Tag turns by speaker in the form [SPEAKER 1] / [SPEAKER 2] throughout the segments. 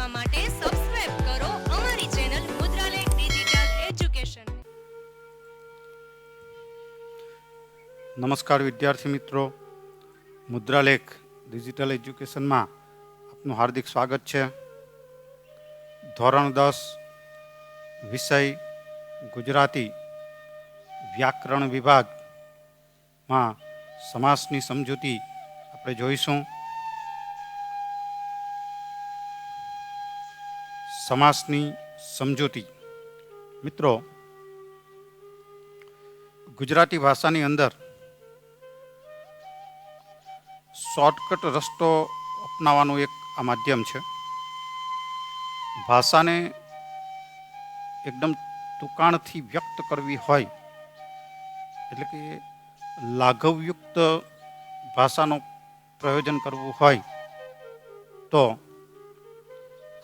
[SPEAKER 1] જોવા માટે સબસ્ક્રાઇબ કરો અમારી ચેનલ મુદ્રાલેખ ડિજિટલ એજ્યુકેશન.
[SPEAKER 2] નમસ્કાર વિદ્યાર્થી મિત્રો, મુદ્રાલેખ ડિજિટલ એજ્યુકેશનમાં આપનું હાર્દિક સ્વાગત છે. ધોરણ 10 વિષય ગુજરાતી વ્યાકરણ વિભાગમાં સમાસની સમજૂતી આપણે જોઈશું. સમાસની સમજૂતી મિત્રો, ગુજરાતી ભાષાની અંદર શોર્ટકટ રસ્તો અપનાવવાનું એક આ માધ્યમ છે. ભાષાને એકદમ ટૂંકાણથી વ્યક્ત કરવી હોય, એટલે કે લાઘવયુક્ત ભાષાનું પ્રયોજન કરવું હોય તો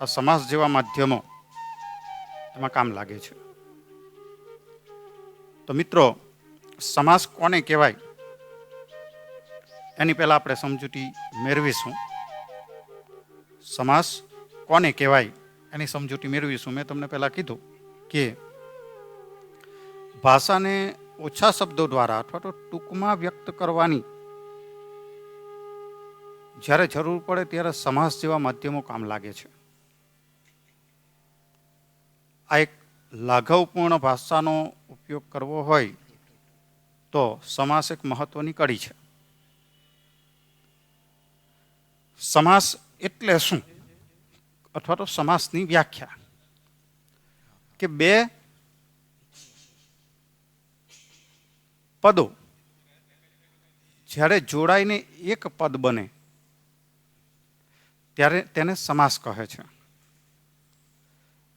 [SPEAKER 2] આ સમાસ જેવા માધ્યમો એમાં કામ લાગે છે. તો મિત્રો, સમાસ કોને કહેવાય એની પહેલા આપણે સમજૂતી મેળવીશું. સમાસ કોને કહેવાય એની સમજૂતી મેળવીશું. મેં તમને પહેલા કીધું કે ભાષાને ઓછા શબ્દો દ્વારા અથવા તો ટૂંકમાં વ્યક્ત કરવાની જ્યારે જરૂર પડે ત્યારે સમાસ જેવા માધ્યમો કામ લાગે છે. આ એક લાઘવપૂર્ણ ભાષાનો ઉપયોગ કરવો હોય તો સમાસ એક મહત્વની કડી છે. સમાસ એટલે શું, અથવા તો સમાસની વ્યાખ્યા કે બે પદો જ્યારે જોડાઈને એક પદ બને ત્યારે તેને સમાસ કહે છે.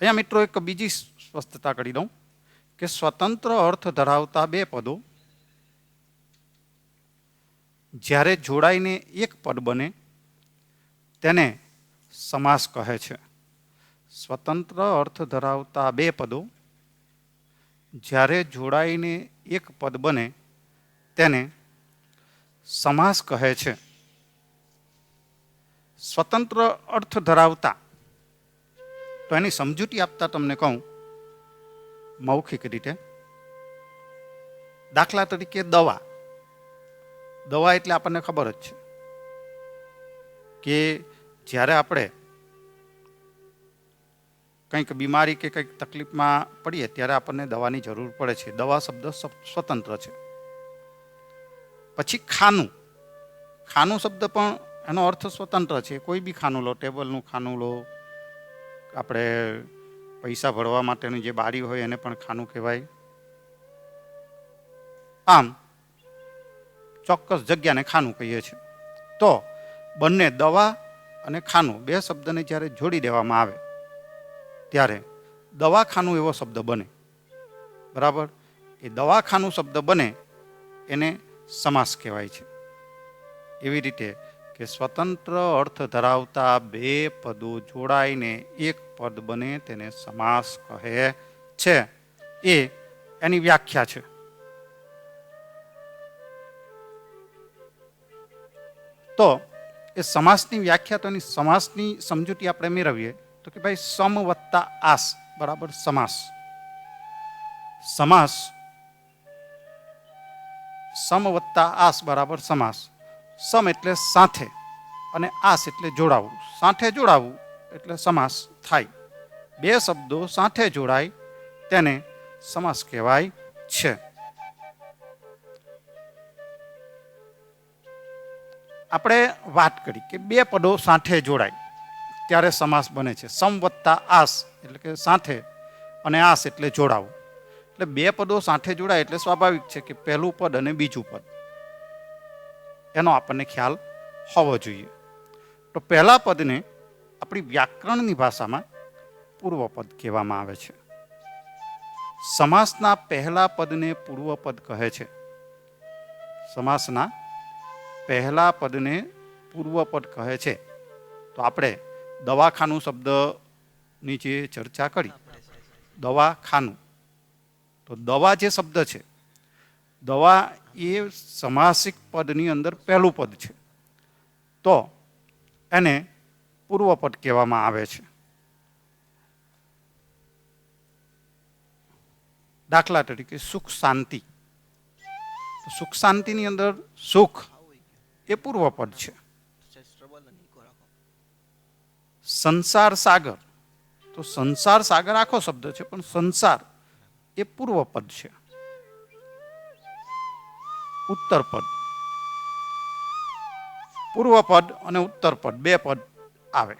[SPEAKER 2] અહીંયા મિત્રો એક બીજી સ્પષ્ટતા કરી દઉં કે સ્વતંત્ર અર્થ ધરાવતા બે પદો જ્યારે જોડાઈને એક પદ બને તેને સમાસ કહે છે. સ્વતંત્ર અર્થ ધરાવતા બે પદો જ્યારે જોડાઈને એક પદ બને તેને સમાસ કહે છે. સ્વતંત્ર અર્થ ધરાવતા, તો એની સમજૂતી આપતા તમને કહું મૌખિક રીતે. દાખલા તરીકે દવા. દવા એટલે આપણને ખબર જ છે કે જ્યારે આપણે કંઈક બીમારી કે કંઈક તકલીફમાં પડીએ ત્યારે આપણને દવાની જરૂર પડે છે. દવા શબ્દ સ્વતંત્ર છે. પછી ખાનું. ખાનું શબ્દ પણ એનો અર્થ સ્વતંત્ર છે. કોઈ બી ખાનું લો, ટેબલનું ખાનું લો, આપણે પૈસા ભરવા માટેની જે બારી હોય એને પણ ખાનું કહેવાય. આમ ચોક્કસ જગ્યાને ખાનું કહીએ છીએ. તો બંને દવા અને ખાનું બે શબ્દને જ્યારે જોડી દેવામાં આવે ત્યારે દવાખાનું એવો શબ્દ બને. બરાબર? એ દવાખાનું શબ્દ બને એને સમાસ કહેવાય છે. એવી રીતે કે સ્વતંત્ર અર્થ ધરાવતા બે પદો જોડાઈને એક પદ બને તેને સમાસ કહે છે. એ એની વ્યાખ્યા છે. તો એ સમાસની વ્યાખ્યા, તો એની સમાસની સમજૂતી આપણે મેળવીએ તો કે ભાઈ સમ વત્તા આસ બરાબર સમાસ. સમાસ સમ વત્તા આસ બરાબર સમાસ. સમ એટલે સાથે અને આસ એટલે જોડાવું. સાથે જોડાવું એટલે સમાસ થાય. બે શબ્દો સાથે જોડાય તેને સમાસ કહેવાય છે. આપણે વાત કરી કે બે પદો સાથે જોડાય ત્યારે સમાસ બને છે. સમ વત્તા આસ એટલે કે સાથે અને આસ એટલે જોડાવું. એટલે બે પદો સાથે જોડાય એટલે સ્વાભાવિક છે કે પહેલું પદ અને બીજું પદ એનો આપણને ખ્યાલ હોવો જોઈએ. તો પહેલા પદને આપણી વ્યાકરણની ભાષામાં પૂર્વપદ કહેવામાં આવે છે. સમાસના પહેલા પદને પૂર્વપદ કહે છે. સમાસના પહેલા પદને પૂર્વપદ કહે છે. તો આપણે દવાખાનું શબ્દની જે ચર્ચા કરી, દવાખાનું, તો દવા જે શબ્દ છે, દવા એ સમાસિક પદની અંદર પહેલું પદ છે. તો એને પૂર્વપદ કહેવામાં આવે છે. દાખલા તરીકે સુખ શાંતિ. સુખ શાંતિની અંદર સુખ એ પૂર્વપદ છે. સંસાર સાગર, તો સંસાર સાગર આખો શબ્દ છે, પણ સંસાર એ પૂર્વપદ છે. ઉત્તરપદ, પૂર્વપદ અને ઉત્તરપદ બે પદ આવે.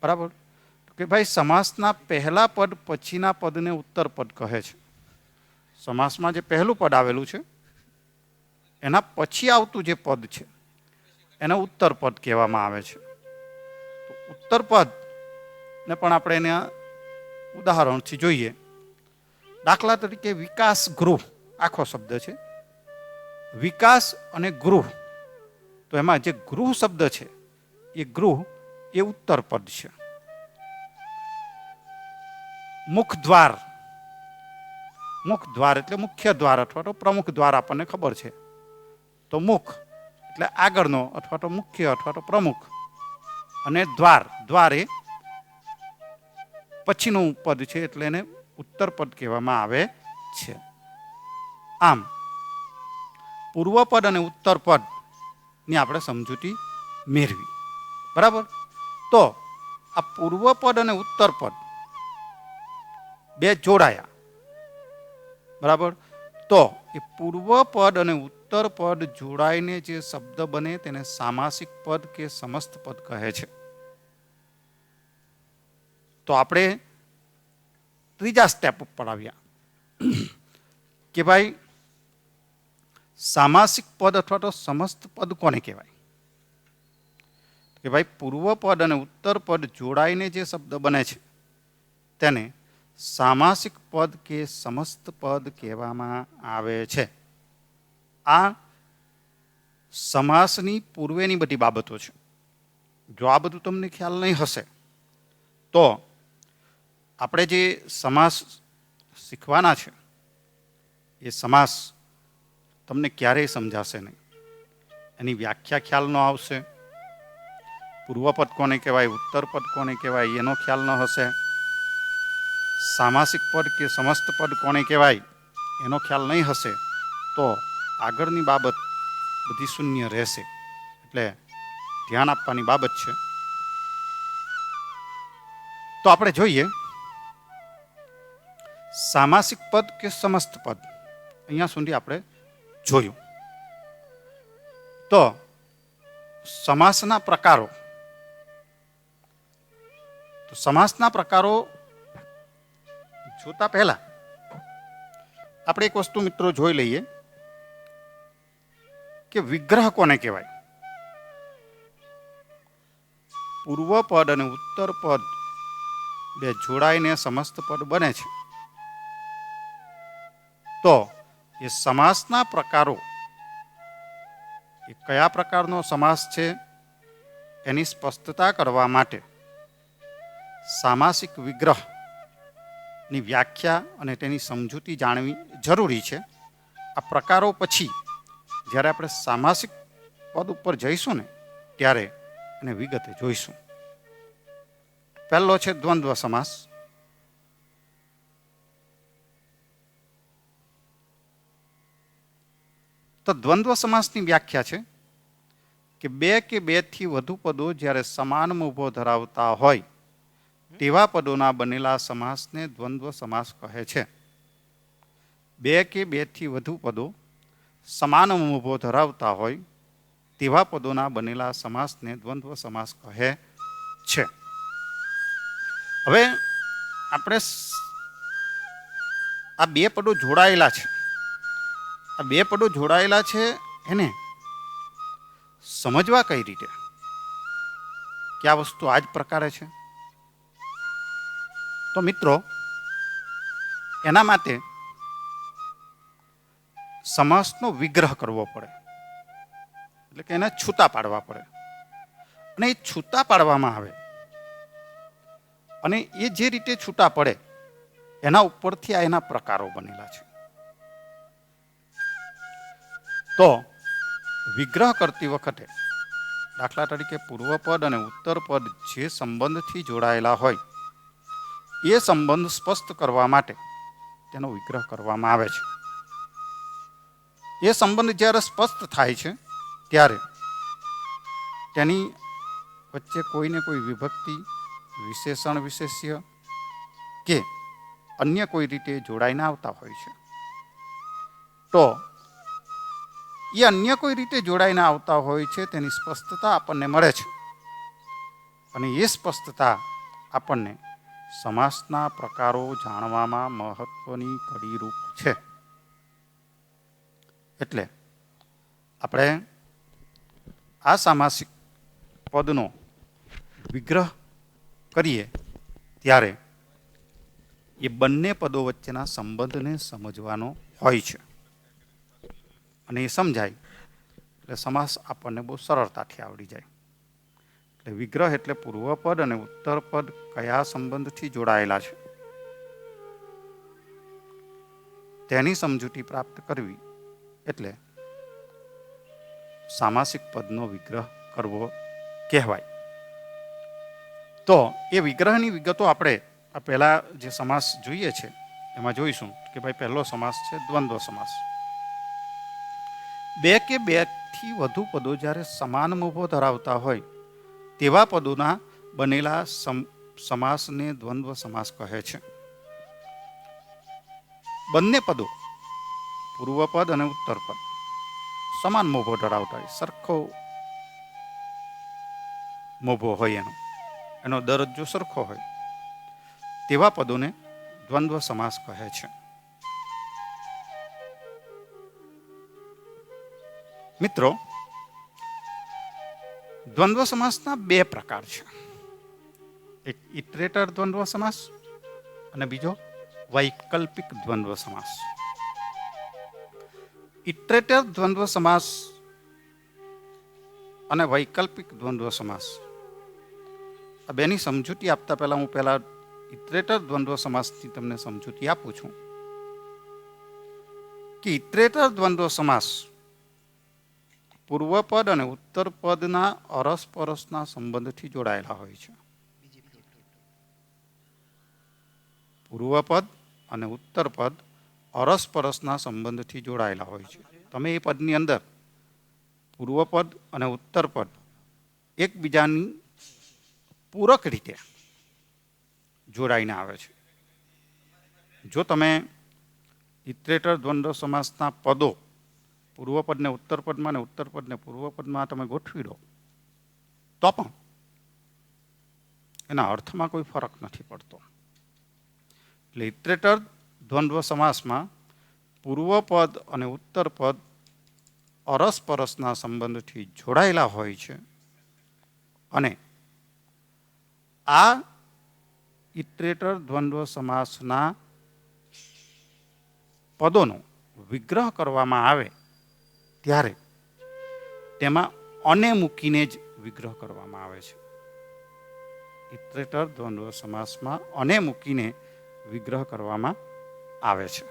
[SPEAKER 2] બરાબર? કે ભાઈ સમાસના પહેલા પદ પછીના પદને ઉત્તરપદ કહે છે. સમાસમાં જે પહેલું પદ આવેલું છે એના પછી આવતું જે પદ છે એને ઉત્તરપદ કહેવામાં આવે છે. તો ઉત્તરપદ ને પણ આપણે એને ઉદાહરણથી જોઈએ. દાખલા તરીકે વિકાસ ગૃહ આખો શબ્દ છે. વિકાસ અને ગૃહ, તો એમાં જે ગૃહ શબ્દ છે એ ગૃહ એ ઉત્તરપદ છે. મુખ દ્વાર, મુખ દ્વાર એટલે મુખ્ય દ્વાર અથવા તો પ્રમુખ દ્વાર આપણને ખબર છે. તો મુખ એટલે આગળનો અથવા તો મુખ્ય અથવા તો પ્રમુખ, અને દ્વાર, દ્વાર એ પછીનું પદ છે એટલે એને ઉત્તરપદ કહેવામાં આવે છે. આમ પૂર્વપદ અને ઉત્તરપદ ની આપણે સમજૂતી મેળવી. બરાબર? તો આ પૂર્વપદ અને ઉત્તરપદ બે જોડાયા. બરાબર? તો એ પૂર્વપદ અને ઉત્તરપદ જોડાઈને જે શબ્દ બને તેને સામાસિક પદ કે સમસ્ત પદ કહે છે. તો આપણે ત્રીજા સ્ટેપ ઉપર આવ્યા કે ભાઈ સામાસિક પદ અથવા તો સમસ્ત પદ કોને કહેવાય? કે ભાઈ પૂર્વપદ અને ઉત્તરપદ જોડાઈને જે શબ્દ બને છે તેને સામાસિક પદ કે સમસ્ત પદ કહેવામાં આવે છે. આ સમાસની પૂર્વેની બધી બાબતો છે. જો આ બધું તમને ખ્યાલ નહીં હશે તો આપણે જે સમાસ શીખવાના છે એ સમાસ તમને ક્યારેય સમજાશે નહીં. એની વ્યાખ્યા ખ્યાલ ન આવશે. પૂર્વપદ કોને કહેવાય, ઉત્તરપદ કોને કહેવાય એનો ખ્યાલ ન હશે. સામાસિક પદ કે સમસ્ત પદ કોને કહેવાય એનો ખ્યાલ નહીં હશે તો આગળની બાબત બધી શૂન્ય રહેશે. એટલે ધ્યાન આપવાની બાબત છે. તો આપણે જોઈએ સામાસિક પદ કે સમસ્ત પદ. અહીંયા સુધી આપણે જોયું. તો સમાસના પ્રકારો. તો સમાસના પ્રકારો જોતા પહેલા આપણે એક વસ્તુ મિત્રો જોઈ લઈએ કે વિગ્રહ કોને કહેવાય. પૂર્વપદ અને ઉત્તરપદ બે જોડાઈને સમસ્ત પદ બને છે. તો એ સમાસના પ્રકારો એ કયા પ્રકારનો સમાસ છે એની સ્પષ્ટતા કરવા માટે સામાસિક વિગ્રહ ની વ્યાખ્યા અને તેની સમજૂતી જાણવી જરૂરી છે. આ પ્રકારો પછી જ્યારે આપણે સામાસિક પદ ઉપર જઈશું ને ત્યારે એને વિગતે જોઈશું. પહેલો છે દ્વંદ્વ સમાસ. તો દ્વંદ્વ સમાસની વ્યાખ્યા છે કે બે કે બેથી વધુ પદો જ્યારે સમાન મોભો ધરાવતા હોય તેવા પદોના બનેલા સમાસને દ્વંદ્વ સમાસ કહે છે. બે કે બેથી વધુ પદો સમાન મોભો ધરાવતા હોય તેવા પદોના બનેલા સમાસને દ્વંદ્વ સમાસ કહે છે. હવે આપણે આ બે પદો જોડાયેલા છે. આ બે પદો જોડાયેલા છે એને સમજવા કઈ રીતે કે આ વસ્તુ આ જ પ્રકારે છે? તો મિત્રો એના માટે સમાસનો વિગ્રહ કરવો પડે. એટલે કે એને છૂટા પાડવા પડે. અને એ છૂટા પાડવામાં આવે અને એ જે રીતે છૂટા પડે એના ઉપરથી આ એના પ્રકારો બનેલા છે. તો વિગ્રહ કરતી વખતે દાખલા તરીકે પૂર્વપદ અને ઉત્તરપદ જે સંબંધથી જોડાયેલા હોય એ સંબંધ સ્પષ્ટ કરવા માટે તેનો વિગ્રહ કરવામાં આવે છે. એ સંબંધ જ્યારે સ્પષ્ટ થાય છે ત્યારે તેની વચ્ચે કોઈને કોઈ વિભક્તિ, વિશેષણ, વિશેષ્ય કે અન્ય કોઈ રીતે જોડાઈને આવતા હોય છે. તો એ અન્ય કોઈ રીતે જોડાઈને આવતા હોય છે તેની સ્પષ્ટતા આપણને મળે છે. અને એ સ્પષ્ટતા આપણને સમાસના પ્રકારો જાણવામાં મહત્વની કડીરૂપ છે. એટલે આપણે આ સામાસિક પદનો વિગ્રહ કરીએ ત્યારે એ બંને પદો વચ્ચેના સંબંધને સમજવાનો હોય છે. અને એ સમજાય એટલે સમાસ આપણને બહુ સરળતાથી આવડી જાય. એટલે વિગ્રહ એટલે પૂર્વપદ અને ઉત્તરપદ કયા સંબંધથી જોડાયેલા છે તેની સમજૂતી પ્રાપ્ત કરવી એટલે સામાસિક પદનો વિગ્રહ કરવો કહેવાય. તો એ વિગ્રહની વિગતો આપણે આ પહેલા જે સમાસ જોઈએ છે એમાં જોઈશું કે ભાઈ પહેલો સમાસ છે દ્વંદ્વ સમાસ. બે કે બેથી વધુ પદો જ્યારે સમાન મોભો ધરાવતા હોય તેવા પદોના બનેલા સમાસને દ્વંદ્વ સમાસ કહે છે. બંને પદો પૂર્વપદ અને ઉત્તરપદ સમાન મોભો ધરાવતા હોય, સરખો મોભો હોય, એનો દરજ્જો સરખો હોય તેવા પદોને દ્વંદ્વ સમાસ કહે છે. મિત્રો, દ્વંદ્વ સમાસના બે પ્રકાર છે. એક ઇટરેટર દ્વંદ્વ સમાસ અને બીજો વૈકલ્પિક દ્વંદ્વ સમાસ. ઇટરેટર દ્વંદ્વ સમાસ અને વૈકલ્પિક દ્વંદ્વ સમાસ આ બેની સમજૂતી આપતા પહેલા હું ઇટરેટર દ્વંદ્વ સમાસની તમને સમજૂતી આપું છું કે ઇટરેટર દ્વંદ્વ સમાસ પૂર્વપદ અને ઉત્તરપદના અરસપરસના સંબંધથી જોડાયેલા હોય છે. પૂર્વપદ અને ઉત્તરપદ અરસપરસના સંબંધથી જોડાયેલા હોય છે. તમે એ પદની અંદર પૂર્વપદ અને ઉત્તરપદ એકબીજાની પૂરક રીતે જોડાઈને આવે છે. જો તમે ઇટરેટર દ્વંદ્વ સમાસના પદો પૂર્વપદને ઉત્તરપદમાં અને ઉત્તરપદને પૂર્વપદમાં તમે ગોઠવી દો તો પણ એના અર્થમાં કોઈ ફરક નથી પડતો. એટલે ઇટરેટર દ્વંદ્વ સમાસમાં પૂર્વપદ અને ઉત્તરપદ અરસપરસના સંબંધથી જોડાયેલા હોય છે અને આ ઇટરેટર દ્વંદ્વ સમાસના પદોનો વિગ્રહ કરવામાં આવે ત્યારે તેમાં અને મૂકીને જ વિગ્રહ કરવામાં આવે છે. ઇટરેટર દ્વંદ્વ સમાસમાં અને મૂકીને વિગ્રહ કરવામાં આવે છે.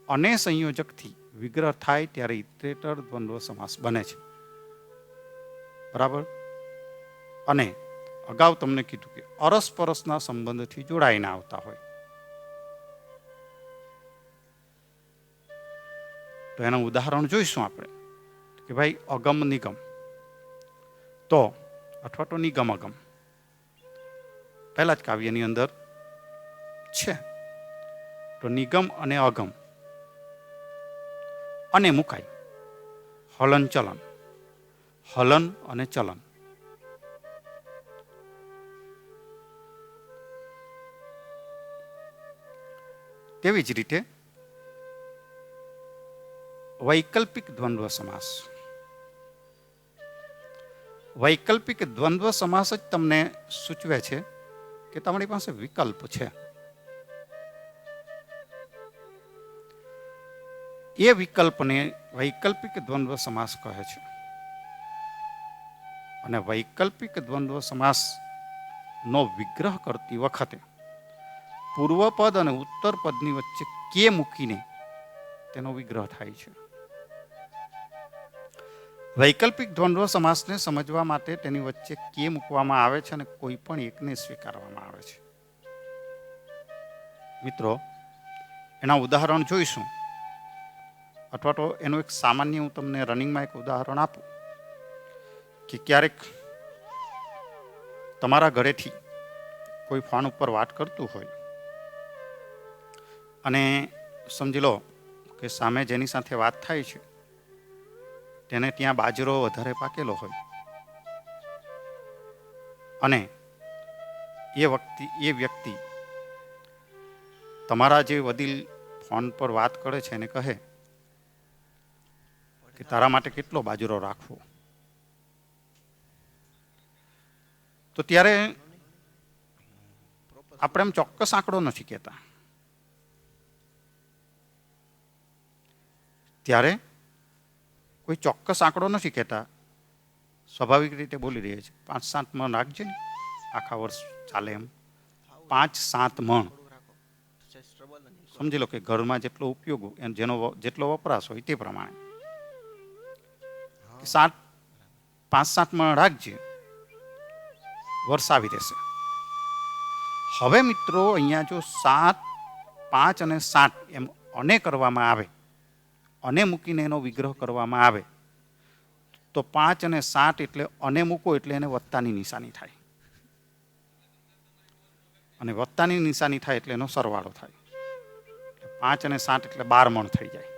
[SPEAKER 2] અને સંયોજકથી વિગ્રહ થાય ત્યારે ઇટરેટર દ્વંદ્વ સમાસ બને છે. બરાબર? અને અગાઉ તમને કીધું કે અરસપરસના સંબંધથી જોડાઈને આવતા હોય તો એનું ઉદાહરણ જોઈશું આપણે કે ભાઈ અગમ નિગમ તો અથવા તો નિગમ અગમ પહેલા જ કાવ્યની અંદર છે. તો નિગમ અને અગમ અને મુકાય હલન ચલન, હલન અને ચલન. તેવી જ રીતે વૈકલ્પિક દ્વંદ્વ સમાસ. વૈકલ્પિક દ્વંદ્વ સમાસ જ તમને સૂચવે છે કે તમારી પાસે વિકલ્પ છે. એ વિકલ્પને વૈકલ્પિક દ્વંદ્વ સમાસ કહે છે. અને વૈકલ્પિક દ્વંદ્વ સમાસનો વિગ્રહ કરતી વખતે પૂર્વપદ અને ઉત્તરપદની વચ્ચે કે મૂકીને તેનો વિગ્રહ થાય છે. વૈકલ્પિક દ્વંદ્વ સમાસને સમજવા માટે તેની વચ્ચે કે મૂકવામાં આવે છે અને કોઈ પણ એકને સ્વીકારવામાં આવે છે. મિત્રો એના ઉદાહરણ જોઈશું, અથવા તો એનું એક સામાન્ય હું તમને રનિંગમાં એક ઉદાહરણ આપું કે ક્યારેક તમારા ઘરેથી કોઈ ફોન ઉપર વાત કરતું હોય અને સમજી લો કે સામે જેની સાથે વાત થાય છે તેને ત્યાં બાજરો વધારે પાકેલો હોય અને એ વ્યક્તિ તમારા જે વડીલ ફોન પર વાત કરે છે એને કહે કે તારા માટે કેટલો બાજરો રાખવો, તો ત્યારે આપણે એમ ચોક્કસ આંકડો નથી કહેતા, ત્યારે કોઈ ચોક્કસ આંકડો નથી કહેતા, સ્વાભાવિક રીતે બોલી રહ્યા છે 5-7 મણ રાખજે ને, આખા વર્ષ ચાલે એમ 5-7 મણ. સમજી લો કે ઘરમાં જેટલો ઉપયોગ જેટલો વપરાશ હોય તે પ્રમાણે 5-7 મણ રાખજે, વર્ષ આવી રહેશે. હવે મિત્રો અહીંયા જો 7, 5 અને 7 એમ અને કરવામાં આવે, અને મૂકીને એનો વિગ્રહ કરવામાં આવે તો 5 અને 7 એટલે અને મૂકો એટલે એને વત્તાની નિશાની થાય, અને વત્તાની નિશાની થાય એટલે એનો સરવાળો થાય. 5 અને 7 એટલે 12 મણ થઈ જાય.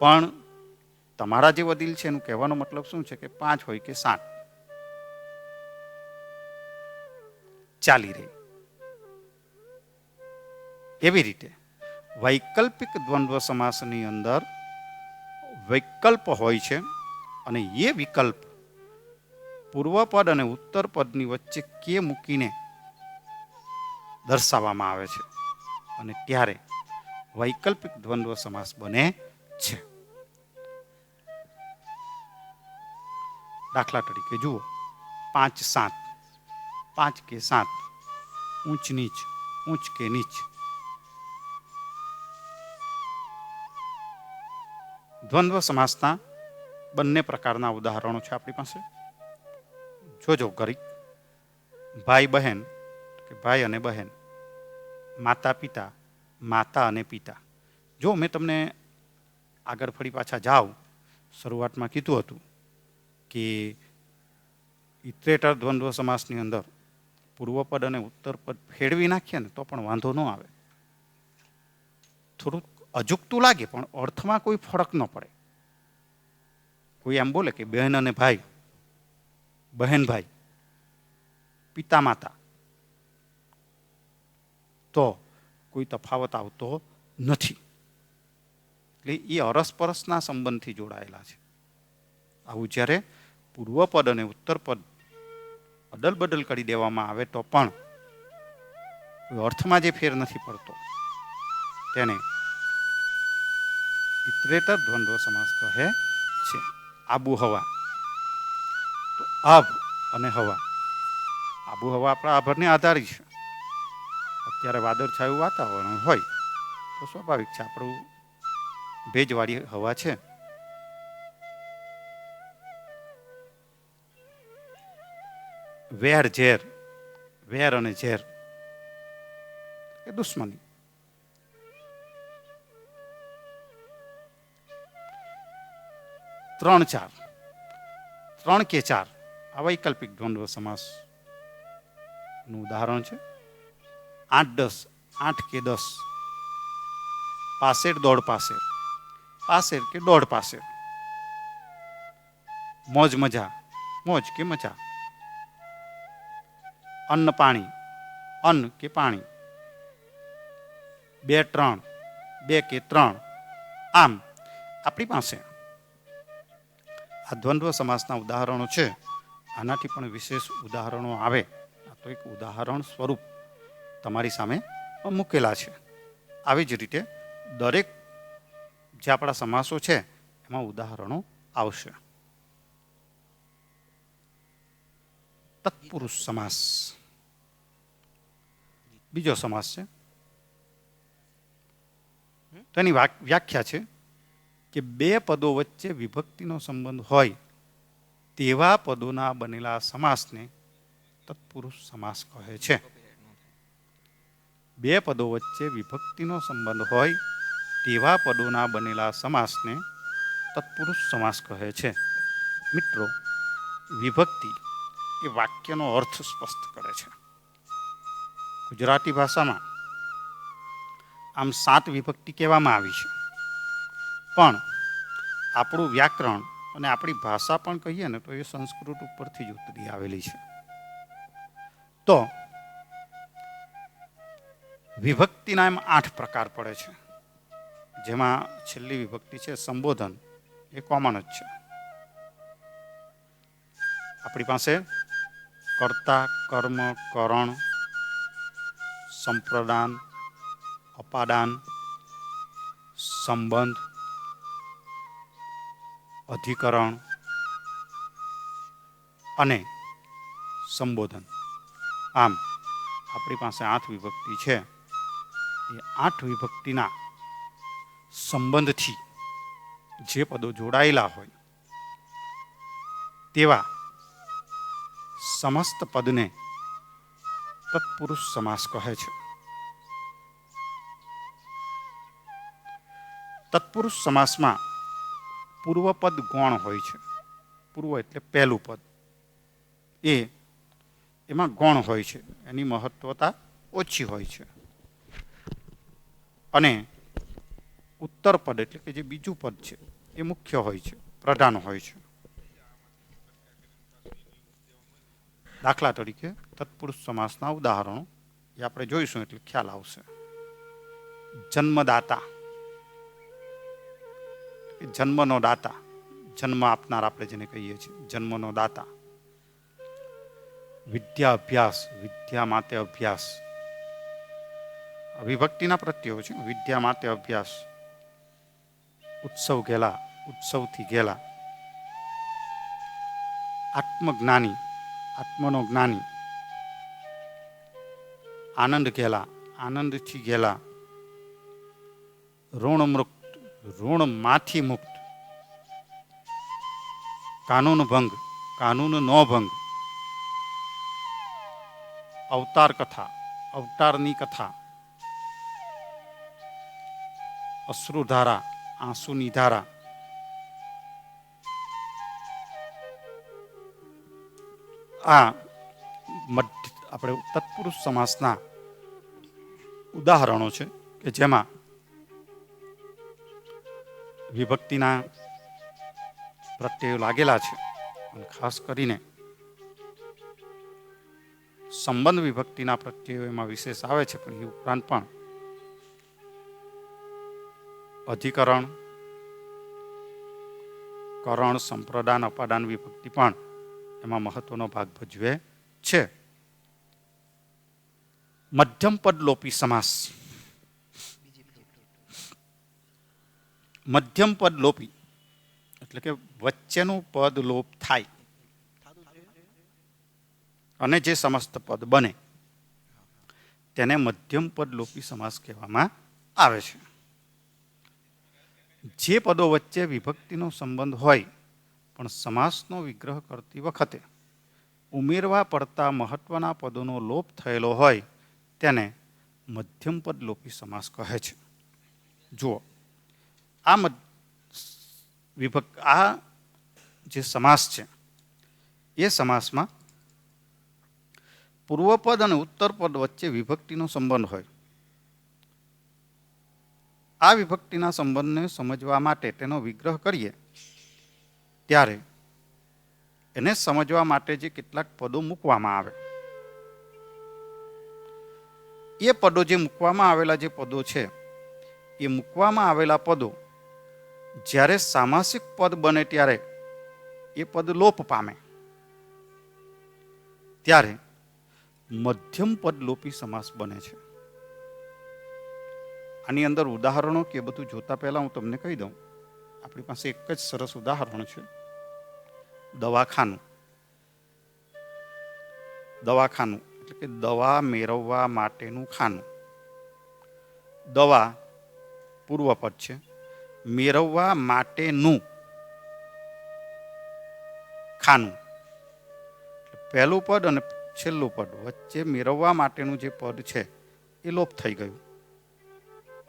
[SPEAKER 2] પણ તમારા જે વડીલ છે એનું કહેવાનો મતલબ શું છે કે 5 હોય કે 7 ચાલી રહે. એવી રીતે વૈકલ્પિક દ્વંદ્વ સમાસની અંદર વિકલ્પ હોય છે અને એ વિકલ્પ પૂર્વપદ અને ઉત્તર પદની વચ્ચે કે મૂકીને દર્શાવવામાં આવે છે અને ત્યારે વૈકલ્પિક દ્વંદ્વ સમાસ બને છે. દાખલા તરીકે જુઓ 5-7, 5 કે 7, ઊંચ નીચ, ઊંચ કે નીચ. દ્વંદ્વ સમાસના બંને પ્રકારના ઉદાહરણો છે આપણી પાસે. જોજો ગરીબ, ભાઈ બહેન કે ભાઈ અને બહેન, માતા પિતા, માતા અને પિતા. જો મેં તમને આગળ ફરી પાછા જાઉં, શરૂઆતમાં કીધું હતું કે ઇતરેટર દ્વંદ્વ સમાસની અંદર પૂર્વપદ અને ઉત્તરપદ ફેરવી નાખીએ ને તો પણ વાંધો ન આવે. થોડુંક અજુકતું લાગે પણ અર્થમાં કોઈ ફરક ન પડે. કોઈ એમ બોલે કે બહેન અને ભાઈ, બહેન ભાઈ, પિતા માતા, તો કોઈ તફાવત આવતો નથી. એટલે એ અરસપરસના સંબંધથી જોડાયેલા છે. આવું જ્યારે પૂર્વપદ અને ઉત્તરપદ અદલ બદલ કરી દેવામાં આવે તો પણ કોઈ અર્થમાં જે ફેર નથી પડતો તેને ઇતરેતર દ્વંદ્વ સમાસ કહે છે. આબુહવા, તો આભ અને હવા. આબુહવા આપણા આભારને આધારિત છે. અત્યારે વાદળછાયું વાતાવરણ હોય તો સ્વાભાવિક છે આપણું ભેજવાળી હવા છે. વેર ઝેર, વેર અને ઝેર એ દુશ્મની. ત્રણ ચાર, 3 કે 4 આ વૈકલ્પિક દ્વંદ્વ સમાસ નું ઉદાહરણ છે. 8-10, 8 કે 10, પાસેર દોડ પાસેર, પાસેર કે દોડ પાસેર. મોજ મજા, મોજ કે મજા. અન્ન પાણી, અન્ન કે પાણી. 2-3, 2 કે 3. આમ આપણી પાસે આ દ્વંદ્વ સમાસના ઉદાહરણો છે. આનાથી પણ વિશેષ ઉદાહરણો આવે. આ તો એક ઉદાહરણ સ્વરૂપ તમારી સામે મૂકેલા છે. આવી જ રીતે દરેક જે આપણા સમાસો છે એમાં ઉદાહરણો આવશે. તત્પુરુષ સમાસ બીજો સમાસ છે. તેની વ્યાખ્યા છે કે 2 પદો વચ્ચે વિભક્તિનો સંબંધ હોય તેવા પદોના બનેલા સમાસને તત્પુરુષ સમાસ કહે છે. બે પદો વચ્ચે વિભક્તિનો સંબંધ હોય તેવા પદોના બનેલા સમાસને તત્પુરુષ સમાસ કહે છે. મિત્રો, વિભક્તિ એ વાક્યનો અર્થ સ્પષ્ટ કરે છે. ગુજરાતી ભાષામાં આમ 7 વિભક્તિ કહેવામાં આવી છે, પણ આપણું વ્યાકરણ અને આપણી ભાષા પણ કહીએ ને તો એ સંસ્કૃત ઉપરથી જ ઉતરી આવેલી છે. તો વિભક્તિના એમ 8 પ્રકાર પડે છે, જેમાં છેલ્લી વિભક્તિ છે સંબોધન, એ કોમન જ છે. આપણી પાસે કર્તા, કર્મ, કરણ, સંપ્રદાન, અપાદાન, સંબંધ, અધિકરણ અને સંબોધન, આમ આપણી પાસે 8 વિભક્તિ છે. એ 8 વિભક્તિના સંબંધથી જે પદો જોડાયેલા હોય તેવા સમસ્ત પદને તત્પુરુષ સમાસ કહે છે. તત્પુરુષ સમાસમાં પૂર્વપદ ગૌણ હોય છે. પૂર્વ એટલે પહેલું પદ, એમાં ગૌણ હોય છે, એની મહત્વતા ઓછી હોય છે. અને ઉત્તર પદ એટલે કે જે બીજું પદ છે એ મુખ્ય હોય છે, પ્રધાન હોય છે. દાખલા તરીકે તત્પુરુષ સમાસના ઉદાહરણો એ આપણે જોઈશું એટલે ખ્યાલ આવશે. જન્મદાતા, જન્મનો દાતા, જન્મ આપનાર આપણે જેને કહીએ છીએ, જન્મનો દાતા. વિદ્યા અભ્યાસ, વિદ્યા માટે અભ્યાસ, વિભક્તિના પ્રત્યયો છે. વિદ્યા માટે અભ્યાસ. ઉત્સવ ગેલા, ઉત્સવથી ગેલા. આત્મજ્ઞાની, આત્મનો જ્ઞાની. આનંદ ગેલા, આનંદથી ગેલા. ઋણ મુક્ત, ઋણ માંથી મુક્ત. કાનૂન ભંગ, કાનૂન નો ભંગ. અવતાર કથા, અવતારની કથા. અશ્રુધારા, આંસુની ધારા. આ આપણે તત્પુરુષ સમાસના ઉદાહરણો છે કે જેમાં વિભક્તિના પ્રત્યયો લાગેલા છે. અને ખાસ કરીને સંબંધ વિભક્તિના પ્રત્યયો એમાં વિશેષ આવે છે, પણ એ ઉપરાંત પણ અધિકરણ, કરણ, સંપ્રદાન, અપાદાન વિભક્તિ પણ એમાં મહત્વનો ભાગ ભજવે છે. મધ્યમ પદ લોપી સમાસ. મધ્યમ પદ લોપી એટલે કે વચ્ચેનું પદ લોપ થાય અને જે સમસ્ત પદ બને તેને મધ્યમ પદ લોપી સમાસ કહેવામાં આવે છે. જે પદો વચ્ચે વિભક્તિનો સંબંધ હોય પણ સમાસનો વિગ્રહ કરતી વખતે ઉમેરવા પડતા મહત્વના પદોનો લોપ થયેલો હોય તેને મધ્યમ પદ લોપી સમાસ કહે છે. જુઓ, આ જે સમાસ છે એ સમાસમાં પૂર્વપદ અને ઉત્તરપદ વચ્ચે વિભક્તિનો સંબંધ હોય. આ વિભક્તિના સંબંધને સમજવા માટે તેનો વિગ્રહ કરીએ ત્યારે એને સમજવા માટે જે કેટલાક પદો મૂકવામાં આવે, એ પદો જે મૂકવામાં આવેલા જે પદો છે એ મૂકવામાં આવેલા પદો જ્યારે સામાસિક પદ બને ત્યારે એ પદ લોપ પામે, ત્યારે મધ્યમ પદ લોપી સમાસ બને છે. આની અંદર ઉદાહરણો કે બધું જોતા પહેલા હું તમને કહી દઉં. આપણી પાસે એક જ સરસ ઉદાહરણ છે, દવાખાનું. દવાખાનું એટલે કે દવા મેળવવા માટેનું ખાનું. દવા પૂર્વપદ છે, મેળવવા માટેનું ખાનું. પહેલું પદ અને છેલ્લું પદ વચ્ચે મેળવવા માટેનું જે પદ છે એ લોપ થઈ ગયું.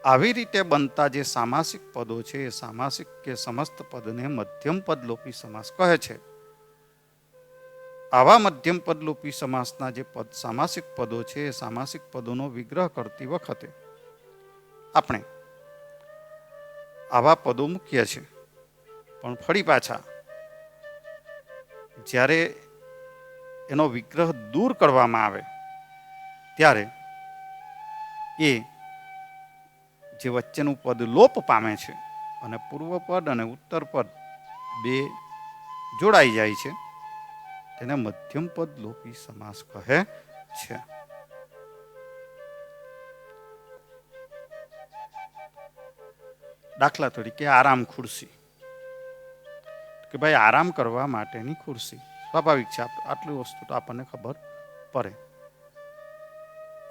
[SPEAKER 2] આવી રીતે બનતા જે સામાસિક પદો છે એ સામાસિક કે સમસ્ત પદને મધ્યમ પદલોપી સમાસ કહે છે. આવા મધ્યમ પદલોપી સમાસના જે સામાસિક પદો છે એ સામાસિક પદોનો વિગ્રહ કરતી વખતે આપણે આવા પદો મૂકીએ છીએ. પણ ફરી પાછા જ્યારે એનો વિગ્રહ દૂર કરવામાં આવે ત્યારે એ જે વચ્ચેનું પદ લોપ પામે છે અને પૂર્વ પદ અને ઉત્તર પદ બે જોડાઈ જાય છે, તેને મધ્યમ પદ લોપી સમાસ કહે છે. દાખલા તરીકે આરામ ખુરશી, કે ભાઈ આરામ કરવા માટેની ખુરશી. સ્વાભાવિક છે, આટલી વસ્તુ તો આપણને ખબર પડે.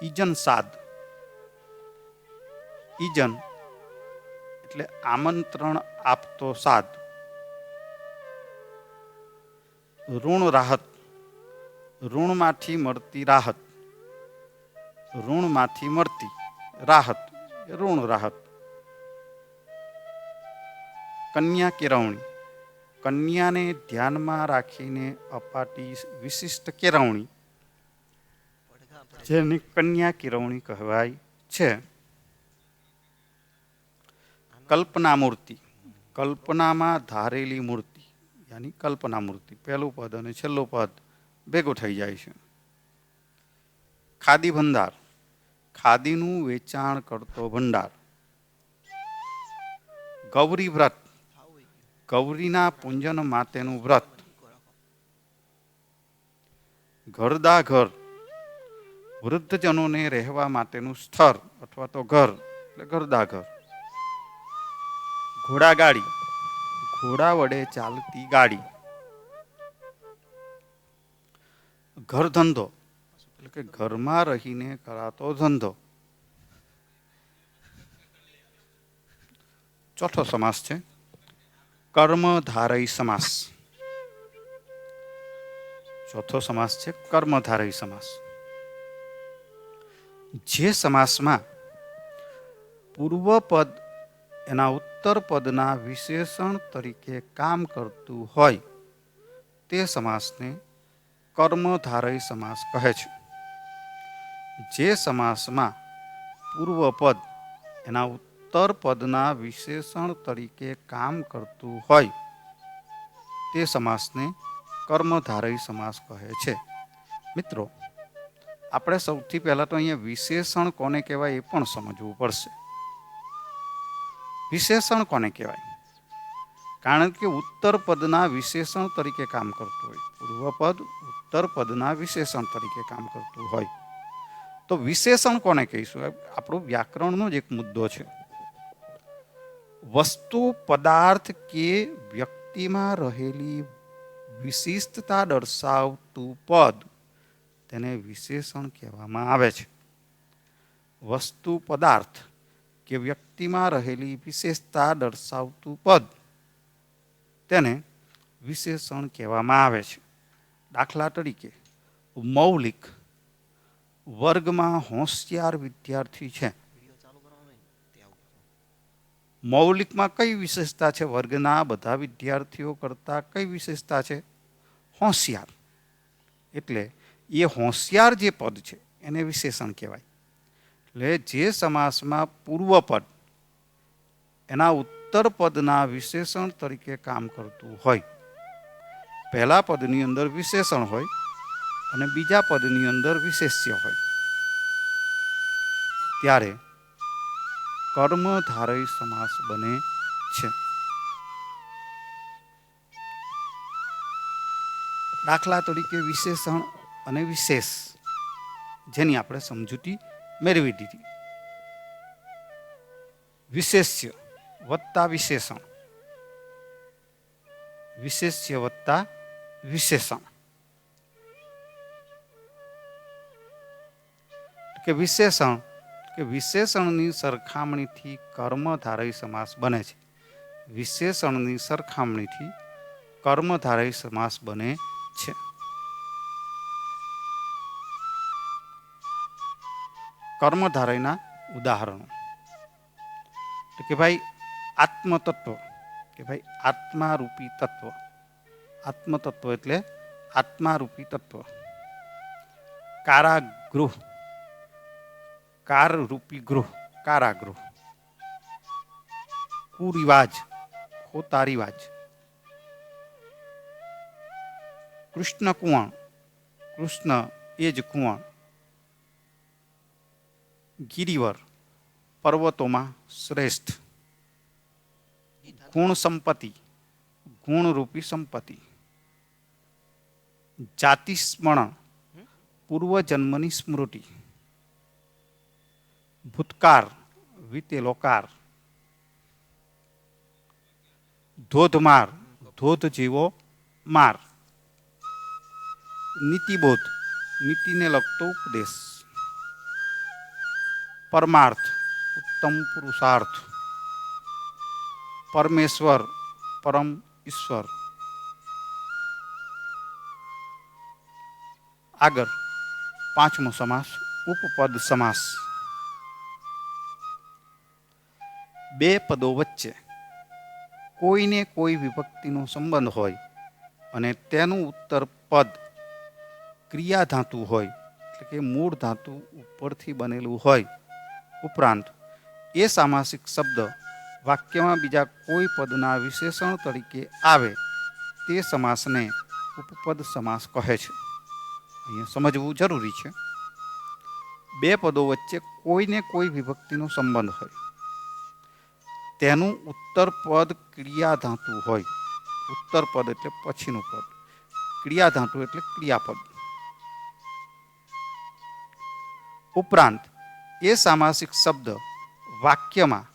[SPEAKER 2] ઈજન સાદ, ઈજન એટલે આમંત્રણ આપતો સાદ. ઋણ રાહત, ઋણમાંથી મળતી રાહત, ઋણમાંથી મળતી રાહત, ઋણ રાહત. કન્યા કેળવણી, કન્યાને ધ્યાનમાં રાખીને અપાતી વિશિષ્ટ કેળવણી, જેની કન્યા કેળવણી કહેવાય છે. કલ્પના મૂર્તિ, કલ્પનામાં ધારેલી મૂર્તિ, યાની કલ્પના મૂર્તિ. પહેલું પદ અને છેલ્લું પદ ભેગું થઈ જાય છે. ખાદી ભંડાર, ખાદીનું વેચાણ કરતો ભંડાર. ગૌરી વ્રત, ગૌરીના પૂજન માટેનું વ્રત. ઘરદા ઘર, વૃદ્ધજનોને રહેવા માટેનું સ્થળ અથવા તો ઘર એટલે ઘરદા ઘર. ઘોડા ગાડી, ઘોડા વડે ચાલતી ગાડી. ઘર ધંધો એટલે કે ઘરમાં રહીને કરાતો ધંધો. ચોથો સમાસ છે કર્મધારય સમાસ. ચોથો સમાસ છે કર્મધારય સમાસ. જે સમાસમાં પૂર્વ પદ એના ઉત્તર પદના વિશેષણ તરીકે કામ કરતું હોય તે સમાસને કર્મધારય સમાસ કહે છે. જે સમાસમાં પૂર્વ પદ એના ઉત્તર પદના વિશેષણ તરીકે કામ કરતું હોય તે સમાસને કર્મધારય સમાસ કહે છે. મિત્રો, આપણે સૌથી પહેલા તો અહીંયા વિશેષણ કોને કહેવાય એ પણ સમજવું પડશે. વિશેષણ કોને કહેવાય? કારણ કે ઉત્તર પદના વિશેષણ તરીકે કામ કરતું હોય, પૂર્વ પદ ઉત્તર પદના વિશેષણ તરીકે કામ કરતું હોય તો વિશેષણ કોને કહીશું? આપણો વ્યાકરણનો જ એક મુદ્દો છે. વસ્તુ, પદાર્થ કે વ્યક્તિમાં રહેલી વિશિષ્ટતા દર્શાવતું પદ તેને વિશેષણ કહેવામાં આવે છે. વસ્તુ, પદાર્થ કે વ્યક્તિમાં રહેલી વિશેષતા દર્શાવતું પદ તેને વિશેષણ કહેવામાં આવે છે. દાખલા તરીકે મૌલિક, વર્ગમાં હોશિયાર વિદ્યાર્થી છે. મૌલિકમાં કઈ વિશેષતા છે? વર્ગના બધા વિદ્યાર્થીઓ કરતા કઈ વિશેષતા છે? હોશિયાર. એટલે એ હોશિયાર જે પદ છે એને વિશેષણ કહેવાય. એટલે જે સમાસમાં પૂર્વ પદ એના ઉત્તર પદના વિશેષણ તરીકે કામ કરતું હોય, પહેલા પદની અંદર વિશેષણ હોય અને બીજા પદની અંદર વિશેષ્ય હોય, ત્યારે કર્મધારય સમાસ બને છે. દાખલા તરીકે વિશેષણ અને વિશેષ, જેની આપણે સમજૂતી મેળવી દીધી. વિશેષ્ય વત્તા વિશેષણ, વિશેષ્ય વત્તા વિશેષણ. કે વિશેષણ કે વિશેષણની સરખામણીથી કર્મધારય સમાસ બને છે. વિશેષણની સરખામણીથી કર્મધારય સમાસ બને છે. કર્મધારયના ઉદાહરણો. તો કે ભાઈ આત્મતત્વ, કે ભાઈ આત્મારૂપી તત્વ. આત્મતત્વ એટલે આત્મારૂપી તત્વ. કારાગૃહ, કારરૂપી ગૃહ, કારાગૃહ. કુરિવાજ, ખોટા રિવાજ. કૃષ્ણ કુંવર, કૃષ્ણ એ જ કુંવર. ગિરિવર, પર્વતોમાં શ્રેષ્ઠ. ગુણ સંપત્તિ, ગુણરૂપી સંપત્તિ. જાતિ સ્મરણ, પૂર્વજન્મની સ્મૃતિ. ભૂતકાર, વીતેલો કાર. ધોધમાર, ધોધ જેવો માર. નીતિબોધ, નીતિને લગતો ઉપદેશ. પરમાર્થ, ઉત્તમ પુરુષાર્થ. પરમેશ્વર, પરમ ઈશ્વર. આગળ પાંચમો સમાસ ઉપપદ સમાસ. બે પદો વચ્ચે કોઈને કોઈ વિભક્તિનો સંબંધ હોય અને તેનું ઉત્તર પદ ક્રિયાધાતુ હોય, એટલે કે મૂળ ધાતુ ઉપરથી બનેલું હોય, ઉપરાંત એ સામાસિક શબ્દ વાક્યમાં બીજા કોઈ પદના વિશેષણ તરીકે આવે તે સમાસને ઉપપદ સમાસ કહે છે. અહીંયા સમજવું જરૂરી છે. બે પદો વચ્ચે કોઈને કોઈ વિભક્તિનો સંબંધ હોય, તેનું ઉત્તર પદ ક્રિયાધાતુ હોય. ઉત્તર પદ એટલે પછીનું પદ, ક્રિયાધાતુ એટલે ક્રિયાપદ. ઉપરાંત એ સામાસિક શબ્દ વાક્યમાં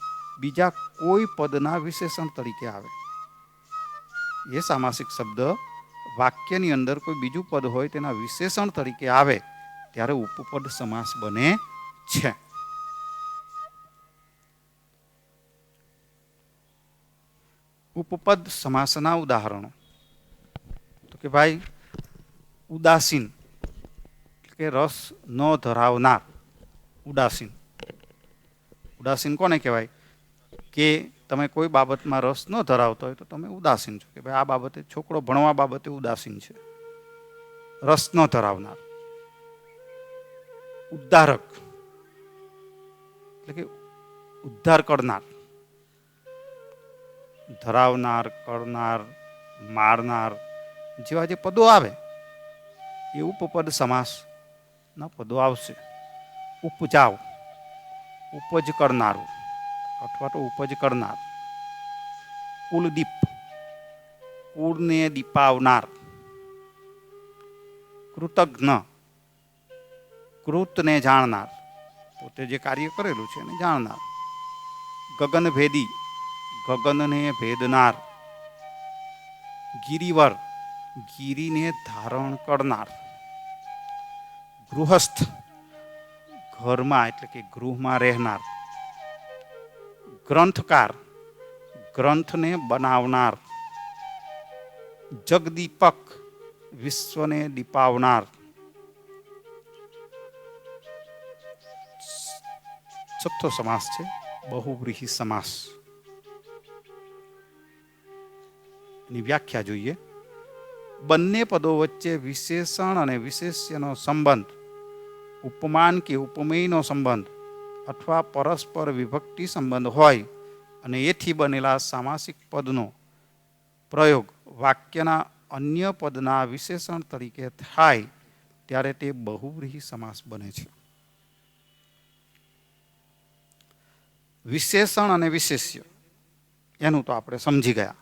[SPEAKER 2] બીજા કોઈ પદના વિશેષણ તરીકે આવે. એ સામાસિક શબ્દ વાક્યની અંદર કોઈ બીજું પદ હોય તેના વિશેષણ તરીકે આવે ત્યારે ઉપપદ સમાસ બને છે. ઉપપદ સમાસના ઉદાહરણો. તો કે ભાઈ ઉદાસીન, એટલે કે રસ ન ધરાવનાર. ઉદાસીન, ઉદાસીન કોને કહેવાય? કે તમે કોઈ બાબતમાં રસ ન ધરાવતો હોય તો તમે ઉદાસીન છો, કે ભાઈ આ બાબતે છોકરો ભણવા બાબતે ઉદાસીન છે, રસ ન ધરાવનાર. ઉદ્ધારક, એટલે કે ઉદ્ધાર કરનાર. ધરાવનાર, કરનાર, મારનાર જેવા જે પદો આવે એ ઉપપદ સમાસના પદો આવશે. ઉપજાવ, ઉપજ કરનારું અથવા તો ઉપજ કરનાર. કુલદીપ, કુળને દીપાવનાર. કૃતજ્ઞ, કૃતને જાણનાર, પોતે જે કાર્ય કરેલું છે એને જાણનાર. ગગનભેદી, ગગનને ભેદનાર. ગિરિવર, ગિરિને ધારણ કરનાર. ગૃહસ્થ, ઘરમાં એટલે કે ગૃહમાં રહેનાર. ગ્રંથકાર, ગ્રંથને બનાવનાર. જગદીપક, વિશ્વને દીપાવનાર. છઠ્ઠો સમાસ છે બહુવ્રીહી સમાસ. ની વ્યાખ્યા જોઈએ. બંને પદો વચ્ચે વિશેષણ અને વિશેષ્યનો સંબંધ, ઉપમાન કે ઉપમેયનો સંબંધ અથવા પરસ્પર વિભક્તિ સંબંધ હોય અને એથી બનેલા સામાસિક પદનો પ્રયોગ વાક્યના અન્ય પદના વિશેષણ તરીકે થાય ત્યારે તે બહુવ્રીહી સમાસ બને છે. વિશેષણ અને વિશેષ્ય એનું તો આપણે સમજી ગયા,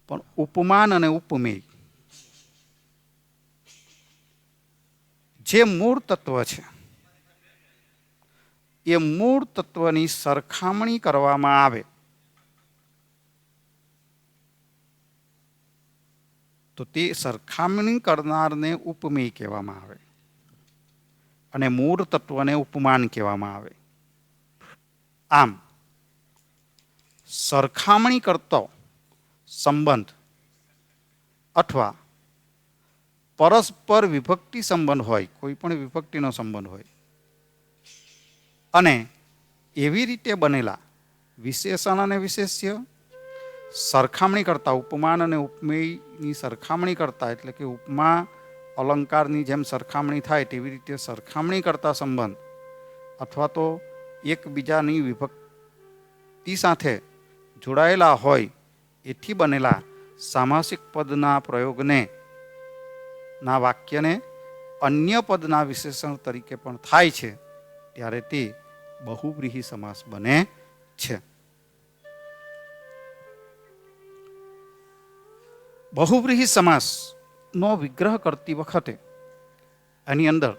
[SPEAKER 2] પણ ઉપમાન અને ઉપમેય જે મૂળ તત્વ છે એ મૂળ તત્વની સરખામણી કરવામાં આવે તો તે સરખામણી કરનારને ઉપમેય કહેવામાં આવે અને મૂળ તત્વને ઉપમાન કહેવામાં આવે. આમ સરખામણી કરતો સંબંધ અથવા પરસ્પર વિભક્તિ સંબંધ હોય, કોઈ પણ વિભક્તિનો સંબંધ હોય અને એવી રીતે બનેલા વિશેષણ અને વિશેષ્ય સરખામણી કરતા, ઉપમાન અને ઉપમેયની સરખામણી કરતા, એટલે કે ઉપમા અલંકારની જેમ સરખામણી થાય તેવી રીતે સરખામણી કરતા સંબંધ અથવા તો એકબીજાની વિભક્તિ સાથે જોડાયેલા હોય એથી બનેલા સામાસિક પદના પ્રયોગને ના વાક્યને અન્ય પદના વિશેષણ તરીકે પણ થાય છે ત્યારે તે બહુવ્રીહી સમાસ બને છે. બહુવ્રીહી સમાસનો વિગ્રહ કરતી વખતે એની અંદર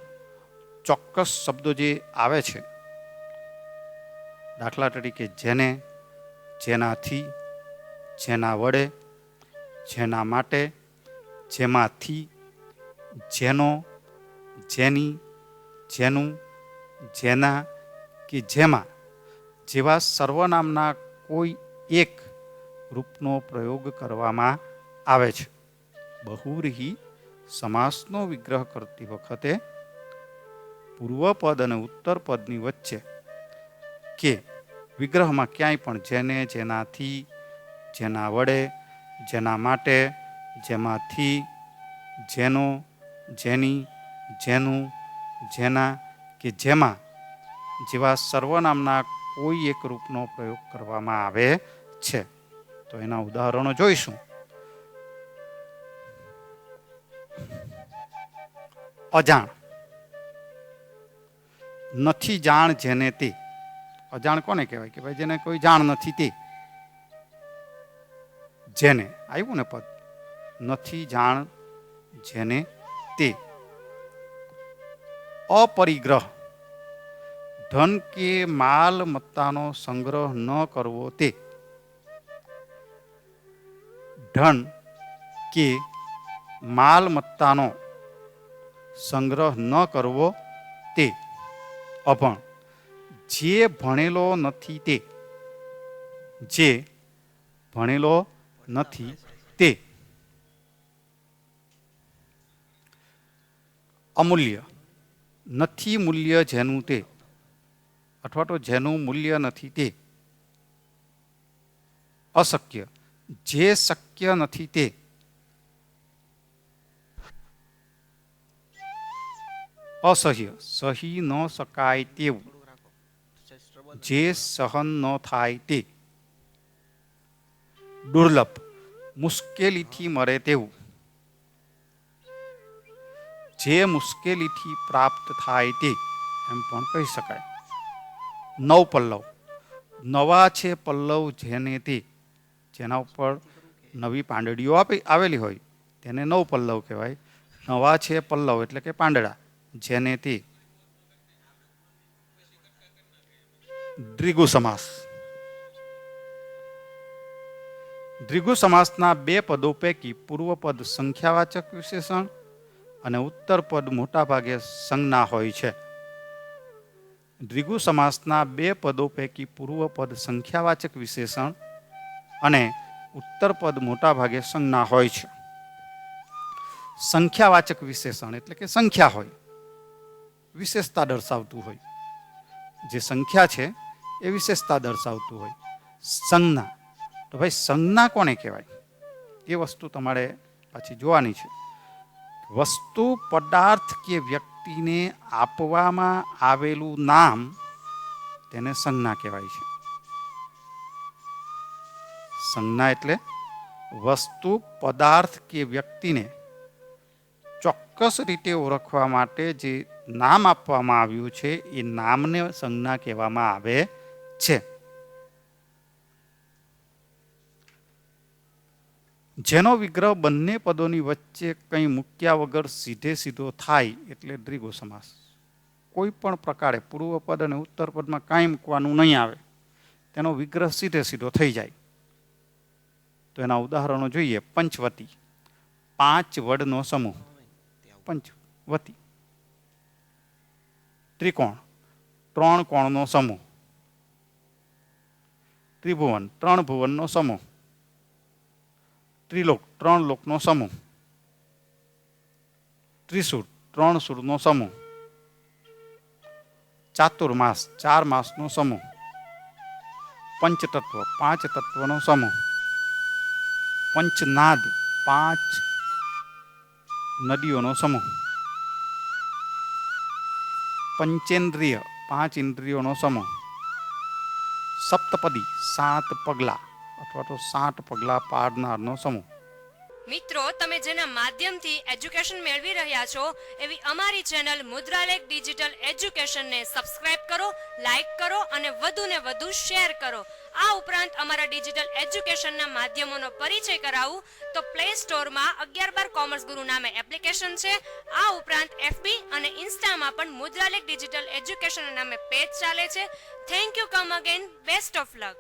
[SPEAKER 2] ચોક્કસ શબ્દો જે આવે છે, દાખલા તરીકે જેને, જેનાથી, જેના વડે, જેના માટે, જેમાંથી, જેનો, જેની, જેનું, જેના કે જેમાં જેવા સર્વનામના કોઈ એક રૂપનો પ્રયોગ કરવામાં આવે છે. બહુવ્રીહી સમાસનો વિગ્રહ કરતી વખતે પૂર્વપદ અને ઉત્તર પદની વચ્ચે કે વિગ્રહમાં ક્યાંય પણ જેને, જેનાથી, જેના વડે, જેના માટે, જેમાંથી, જેનો, જેની, જેનું, જેના કે જેમાં જેવા સર્વનામના કોઈ એક રૂપનો પ્રયોગ કરવામાં આવે છે. તો એના ઉદાહરણો જોઈશું. અજાણ, નથી જાણ જેને તે. અજાણ કોને કહેવાય? કે ભાઈ જેને કોઈ જાણ નથી તે. જેને આવ્યું ને પદ, નથી જાણ જેને તે. અપરિગ્રહ, ધન કે માલ મત્તાનો સંગ્રહ ન કરવો તે. ધન કે માલ મત્તાનો સંગ્રહ ન કરવો તે. અભણ, જે ભણેલો નથી તે. જે ભણેલો નથી તે. અમૂલ્ય, નથી મૂલ્ય જેનું તે, અથવા તો જેનું મૂલ્ય નથી તે. અશક્ય, જે શક્ય નથી તે. અસહ્ય, સહી ન શકાય તેવું, જે સહન ન થાય તે. દુર્લભ, મુશ્કેલીથી મળે તેવું, જે મુશ્કેલીથી પ્રાપ્ત થાય તે એમ પણ કહી શકાય. નવ પલ્લવ, નવા છે પલ્લવ જેને તે. જેના ઉપર નવી પાંદડીઓ આવેલી હોય તેને નવ પલ્લવ કહેવાય. નવા છે પલ્લવ એટલે કે પાંદડા, જેને તે. દ્વિગુ સમાસ, દ્વિગુ સમાસના બે પદો પૈકી પૂર્વપદ સંખ્યાવાચક વિશેષણ અને ઉત્તર પદ મોટા ભાગે સંજ્ઞા હોય છે. દ્વિગુ સમાસના બે પદો પૈકી પૂર્વપદ સંખ્યાવાચક વિશેષણ અને ઉત્તર પદ મોટા ભાગે સંજ્ઞા હોય છે. સંખ્યાવાચક વિશેષણ એટલે કે સંખ્યા હોય, વિશેષતા દર્શાવતું હોય. જે સંખ્યા છે એ વિશેષતા દર્શાવતું હોય. સંજ્ઞા, તો ભાઈ સંજ્ઞા કોને કહેવાય? એ વસ્તુ તમારે પાછી જોવાની છે. વસ્તુ, પદાર્થ કે વ્યક્તિને આપવામાં આવેલું નામ તેને સંજ્ઞા કહેવાય છે. સંજ્ઞા એટલે વસ્તુ, પદાર્થ કે વ્યક્તિને ચોક્કસ રીતે ઓળખવા માટે જે નામ આપવામાં આવ્યું છે એ નામને સંજ્ઞા કહેવામાં આવે છે. જેનો વિગ્રહ બંને પદોની વચ્ચે કંઈ મૂક્યા વગર સીધે સીધો થાય એટલે દ્વિગુ સમાસ. કોઈ પણ પ્રકારે પૂર્વ પદ અને ઉત્તર પદમાં કાંઈ મૂકવાનું નહીં આવે, તેનો વિગ્રહ સીધે સીધો થઈ જાય. તો એના ઉદાહરણો જોઈએ. પંચવટી, 5 વડનો સમૂહ, પંચવટી. ત્રિકોણ, 3 કોણનો સમૂહ. ત્રિભુવન, 3 ભુવનનો સમૂહ. ત્રિલોક, 3 લોકનો સમૂહ. ત્રિસુર, 3 સુરનો સમૂહ. ચાતુર્માસ 4 માસનો સમૂહ, પંચતત્વ 5 તત્વનો સમૂહ, પંચનાદ 5 નદીઓનો સમૂહ, પંચેન્દ્રિય 5 ઇન્દ્રિયોનો સમૂહ, સપ્તપદી 7 પગલા અથવા તો 7 પગલા પાડનારનો સમૂહ.
[SPEAKER 1] મિત્રો, તમે જેના માધ્યમથી એજ્યુકેશન મેળવી રહ્યા છો એવી અમારી ચેનલ મુદ્રાલેખ ડિજિટલ એજ્યુકેશનને સબસ્ક્રાઇબ કરો, લાઈક કરો અને વધુને વધુ શેર કરો. આ ઉપરાંત અમારા ડિજિટલ એજ્યુકેશનના માધ્યમોનો પરિચય કરાવું તો પ્લે સ્ટોરમાં 11/12 કોમર્સ ગુરુ નામે એપ્લિકેશન છે. આ ઉપરાંત એફબી અને ઇન્સ્ટામાં પણ મુદ્રાલેખ ડિજિટલ એજ્યુકેશન નામે પેજ ચાલે છે. Thank you. Come again. Best of luck.